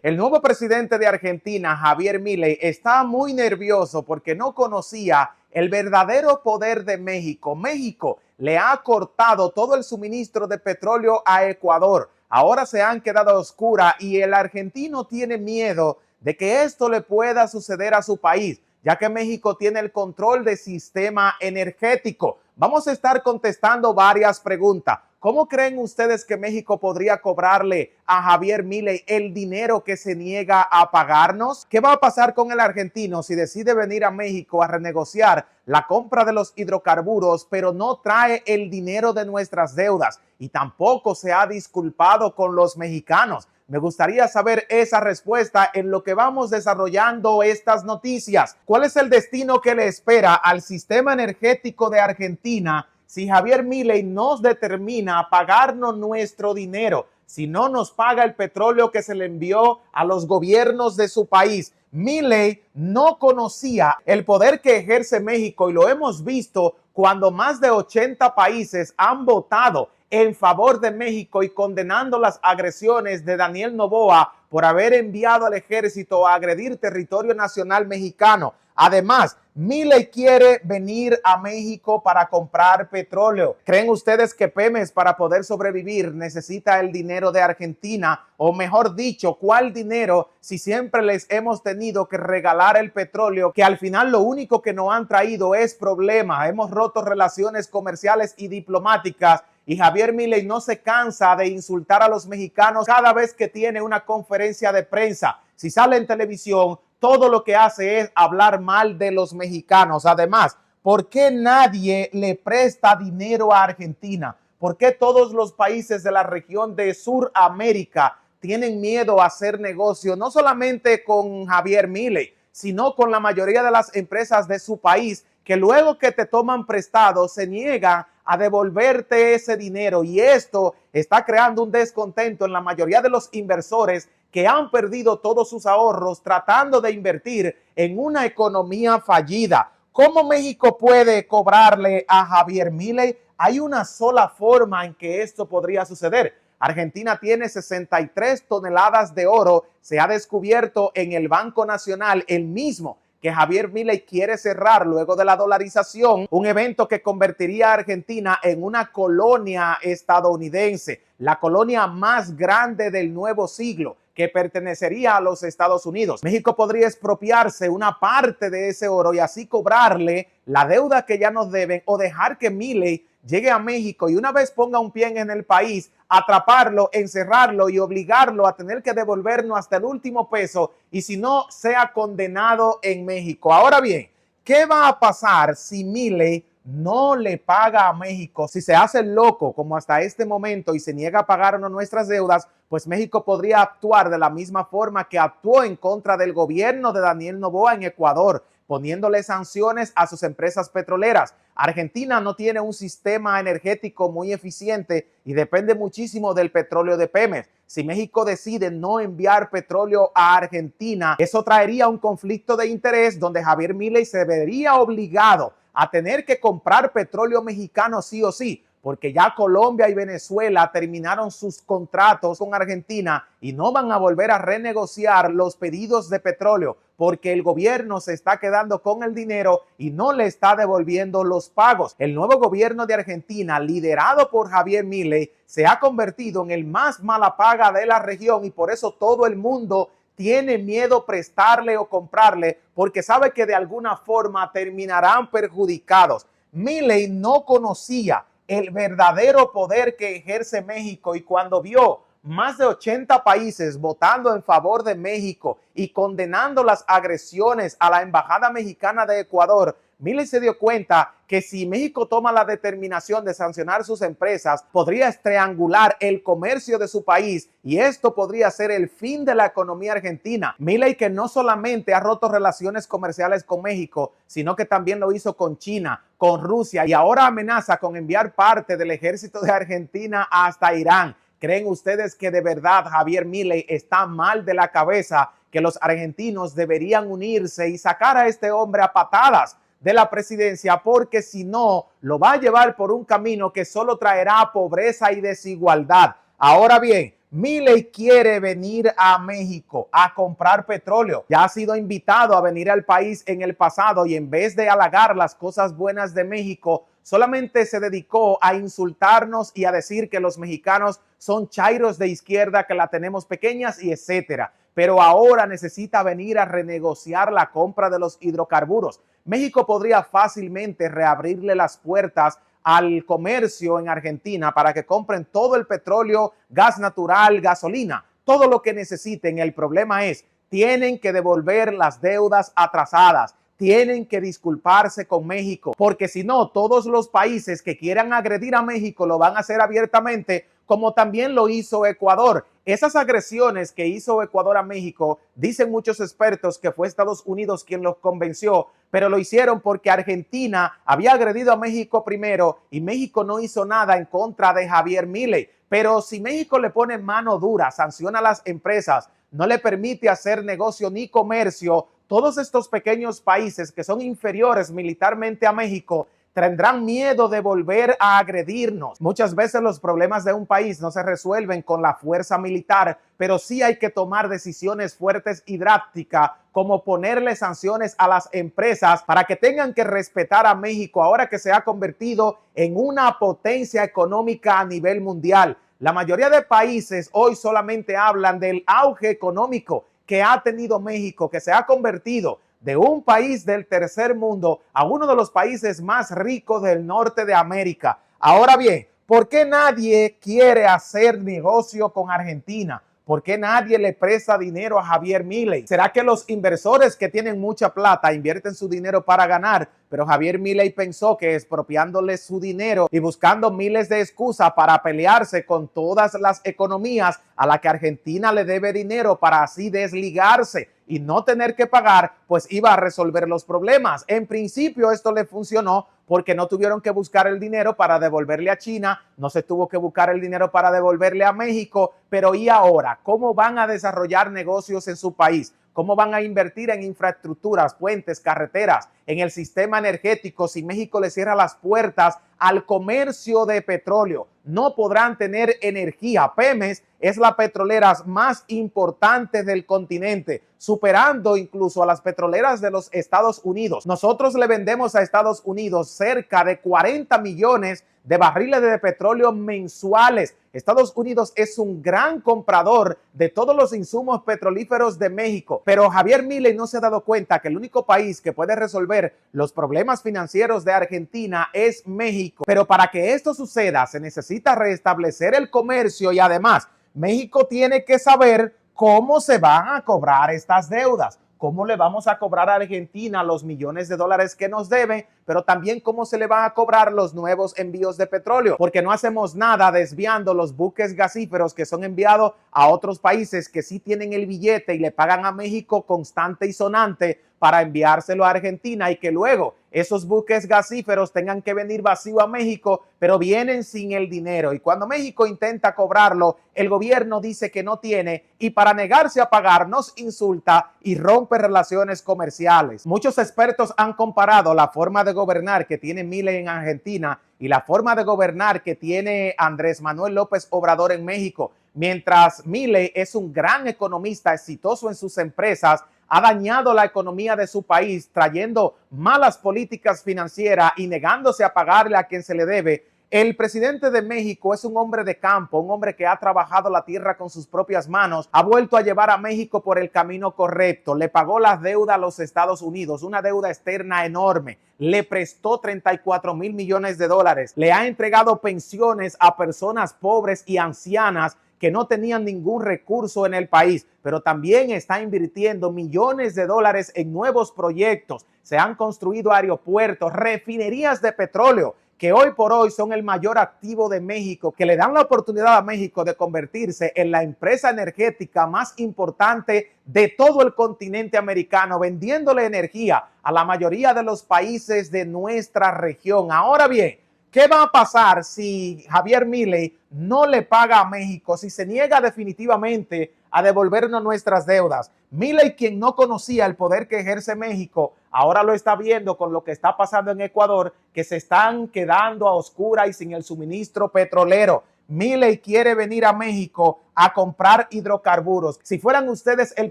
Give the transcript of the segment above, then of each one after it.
El nuevo presidente de Argentina, Javier Milei, está muy nervioso porque no conocía el verdadero poder de México. México le ha cortado todo el suministro de petróleo a Ecuador. Ahora se han quedado a oscuras y el argentino tiene miedo de que esto le pueda suceder a su país, ya que México tiene el control del sistema energético. Vamos a estar contestando varias preguntas. ¿Cómo creen ustedes que México podría cobrarle a Javier Milei el dinero que se niega a pagarnos? ¿Qué va a pasar con el argentino si decide venir a México a renegociar la compra de los hidrocarburos, pero no trae el dinero de nuestras deudas y tampoco se ha disculpado con los mexicanos? Me gustaría saber esa respuesta en lo que vamos desarrollando estas noticias. ¿Cuál es el destino que le espera al sistema energético de Argentina si Javier Milei nos determina a pagarnos nuestro dinero, si no nos paga el petróleo que se le envió a los gobiernos de su país? Milei no conocía el poder que ejerce México y lo hemos visto cuando más de 80 países han votado en favor de México y condenando las agresiones de Daniel Noboa por haber enviado al ejército a agredir territorio nacional mexicano. Además, Milei quiere venir a México para comprar petróleo. ¿Creen ustedes que Pemex, para poder sobrevivir, necesita el dinero de Argentina? O mejor dicho, ¿cuál dinero si siempre les hemos tenido que regalar el petróleo, que al final lo único que nos han traído es problemas? Hemos roto relaciones comerciales y diplomáticas y Javier Milei no se cansa de insultar a los mexicanos cada vez que tiene una conferencia de prensa. Si sale en televisión, todo lo que hace es hablar mal de los mexicanos. Además, ¿por qué nadie le presta dinero a Argentina? ¿Por qué todos los países de la región de Suramérica tienen miedo a hacer negocio, no solamente con Javier Milei, sino con la mayoría de las empresas de su país, que luego que te toman prestado se niegan a devolverte ese dinero? Y esto está creando un descontento en la mayoría de los inversores que han perdido todos sus ahorros tratando de invertir en una economía fallida. ¿Cómo México puede cobrarle a Javier Milei? Hay una sola forma en que esto podría suceder. Argentina tiene 63 toneladas de oro, se ha descubierto en el Banco Nacional, el mismo que Javier Milei quiere cerrar luego de la dolarización, un evento que convertiría a Argentina en una colonia estadounidense, la colonia más grande del nuevo siglo, que pertenecería a los Estados Unidos. México podría expropiarse una parte de ese oro y así cobrarle la deuda que ya nos deben, o dejar que Milei llegue a México y una vez ponga un pie en el país, atraparlo, encerrarlo y obligarlo a tener que devolvernos hasta el último peso, y si no, sea condenado en México. Ahora bien, ¿qué va a pasar si Milei no le paga a México? Si se hace loco como hasta este momento y se niega a pagarnos nuestras deudas, pues México podría actuar de la misma forma que actuó en contra del gobierno de Daniel Noboa en Ecuador, poniéndole sanciones a sus empresas petroleras. Argentina no tiene un sistema energético muy eficiente y depende muchísimo del petróleo de Pemex. Si México decide no enviar petróleo a Argentina, eso traería un conflicto de interés donde Javier Milei se vería obligado a tener que comprar petróleo mexicano sí o sí, porque ya Colombia y Venezuela terminaron sus contratos con Argentina y no van a volver a renegociar los pedidos de petróleo, porque el gobierno se está quedando con el dinero y no le está devolviendo los pagos. El nuevo gobierno de Argentina, liderado por Javier Milei, se ha convertido en el más mala paga de la región y por eso todo el mundo tiene miedo prestarle o comprarle, porque sabe que de alguna forma terminarán perjudicados. Milei no conocía el verdadero poder que ejerce México y cuando vio más de 80 países votando en favor de México y condenando las agresiones a la embajada mexicana de Ecuador, Milei se dio cuenta que si México toma la determinación de sancionar sus empresas, podría estrangular el comercio de su país y esto podría ser el fin de la economía argentina. Milei, que no solamente ha roto relaciones comerciales con México, sino que también lo hizo con China, con Rusia y ahora amenaza con enviar parte del ejército de Argentina hasta Irán. ¿Creen ustedes que de verdad Javier Milei está mal de la cabeza, que los argentinos deberían unirse y sacar a este hombre a patadas de la presidencia? Porque si no, lo va a llevar por un camino que solo traerá pobreza y desigualdad. Ahora bien, Milei quiere venir a México a comprar petróleo. Ya ha sido invitado a venir al país en el pasado y en vez de halagar las cosas buenas de México, solamente se dedicó a insultarnos y a decir que los mexicanos son chairos de izquierda, que la tenemos pequeñas y etcétera. Pero ahora necesita venir a renegociar la compra de los hidrocarburos. México podría fácilmente reabrirle las puertas al comercio en Argentina para que compren todo el petróleo, gas natural, gasolina, todo lo que necesiten. El problema es, tienen que devolver las deudas atrasadas, tienen que disculparse con México, porque si no, todos los países que quieran agredir a México lo van a hacer abiertamente, como también lo hizo Ecuador. Esas agresiones que hizo Ecuador a México, dicen muchos expertos que fue Estados Unidos quien los convenció, pero lo hicieron porque Argentina había agredido a México primero y México no hizo nada en contra de Javier Milei. Pero si México le pone mano dura, sanciona a las empresas, no le permite hacer negocio ni comercio, todos estos pequeños países que son inferiores militarmente a México tendrán miedo de volver a agredirnos. Muchas veces los problemas de un país no se resuelven con la fuerza militar, pero sí hay que tomar decisiones fuertes y drásticas, como ponerle sanciones a las empresas para que tengan que respetar a México ahora que se ha convertido en una potencia económica a nivel mundial. La mayoría de países hoy solamente hablan del auge económico que ha tenido México, que se ha convertido de un país del tercer mundo a uno de los países más ricos del norte de América. Ahora bien, ¿por qué nadie quiere hacer negocio con Argentina? ¿Por qué nadie le presta dinero a Javier Milei? ¿Será que los inversores que tienen mucha plata invierten su dinero para ganar? Pero Javier Milei pensó que expropiándole su dinero y buscando miles de excusas para pelearse con todas las economías a las que Argentina le debe dinero para así desligarse y no tener que pagar, pues iba a resolver los problemas. En principio esto le funcionó porque no tuvieron que buscar el dinero para devolverle a China, no se tuvo que buscar el dinero para devolverle a México, pero ¿y ahora? ¿Cómo van a desarrollar negocios en su país? ¿Cómo van a invertir en infraestructuras, puentes, carreteras, en el sistema energético si México le cierra las puertas al comercio de petróleo? No podrán tener energía. Pemex es la petrolera más importante del continente, superando incluso a las petroleras de los Estados Unidos. Nosotros le vendemos a Estados Unidos cerca de 40 millones de barriles de petróleo mensuales. Estados Unidos es un gran comprador de todos los insumos petrolíferos de México, pero Javier Milei no se ha dado cuenta que el único país que puede resolver los problemas financieros de Argentina es México. Pero para que esto suceda se necesita restablecer el comercio y además México tiene que saber cómo se van a cobrar estas deudas. ¿Cómo le vamos a cobrar a Argentina los millones de dólares que nos debe? Pero también cómo se le van a cobrar los nuevos envíos de petróleo, porque no hacemos nada desviando los buques gasíferos que son enviados a otros países que sí tienen el billete y le pagan a México constante y sonante para enviárselo a Argentina y que luego esos buques gasíferos tengan que venir vacío a México, pero vienen sin el dinero. Y cuando México intenta cobrarlo, el gobierno dice que no tiene y para negarse a pagar nos insulta y rompe relaciones comerciales. Muchos expertos han comparado la forma de gobernar que tiene Milei en Argentina y la forma de gobernar que tiene Andrés Manuel López Obrador en México. Mientras Milei es un gran economista exitoso en sus empresas, ha dañado la economía de su país, trayendo malas políticas financieras y negándose a pagarle a quien se le debe. El presidente de México es un hombre de campo, un hombre que ha trabajado la tierra con sus propias manos, ha vuelto a llevar a México por el camino correcto, le pagó las deudas a los Estados Unidos, una deuda externa enorme, le prestó 34 mil millones de dólares, le ha entregado pensiones a personas pobres y ancianas que no tenían ningún recurso en el país, pero también está invirtiendo millones de dólares en nuevos proyectos. Se han construido aeropuertos, refinerías de petróleo, que hoy por hoy son el mayor activo de México, que le dan la oportunidad a México de convertirse en la empresa energética más importante de todo el continente americano, vendiéndole energía a la mayoría de los países de nuestra región. Ahora bien, ¿qué va a pasar si Javier Milei no le paga a México, si se niega definitivamente a devolvernos nuestras deudas? Milei, quien no conocía el poder que ejerce México, ahora lo está viendo con lo que está pasando en Ecuador, que se están quedando a oscuras y sin el suministro petrolero. Milei quiere venir a México a comprar hidrocarburos. Si fueran ustedes el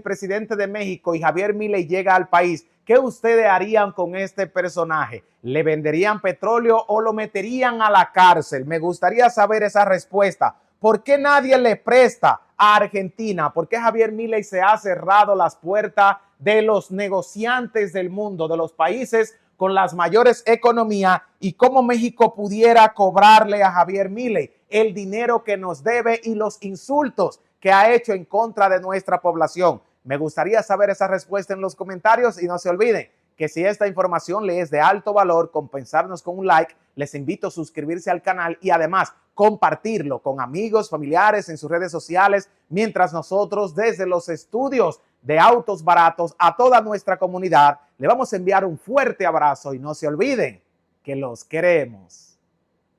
presidente de México y Javier Milei llega al país, ¿qué ustedes harían con este personaje? ¿Le venderían petróleo o lo meterían a la cárcel? Me gustaría saber esa respuesta. ¿Por qué nadie le presta a Argentina? ¿Por qué Javier Milei se ha cerrado las puertas de los negociantes del mundo, de los países con las mayores economías, y cómo México pudiera cobrarle a Javier Milei el dinero que nos debe y los insultos que ha hecho en contra de nuestra población? Me gustaría saber esa respuesta en los comentarios y no se olviden que si esta información le es de alto valor, compensarnos con un like, les invito a suscribirse al canal y además compartirlo con amigos, familiares en sus redes sociales, mientras nosotros desde los estudios de Autos Baratos a toda nuestra comunidad le vamos a enviar un fuerte abrazo y no se olviden que los queremos.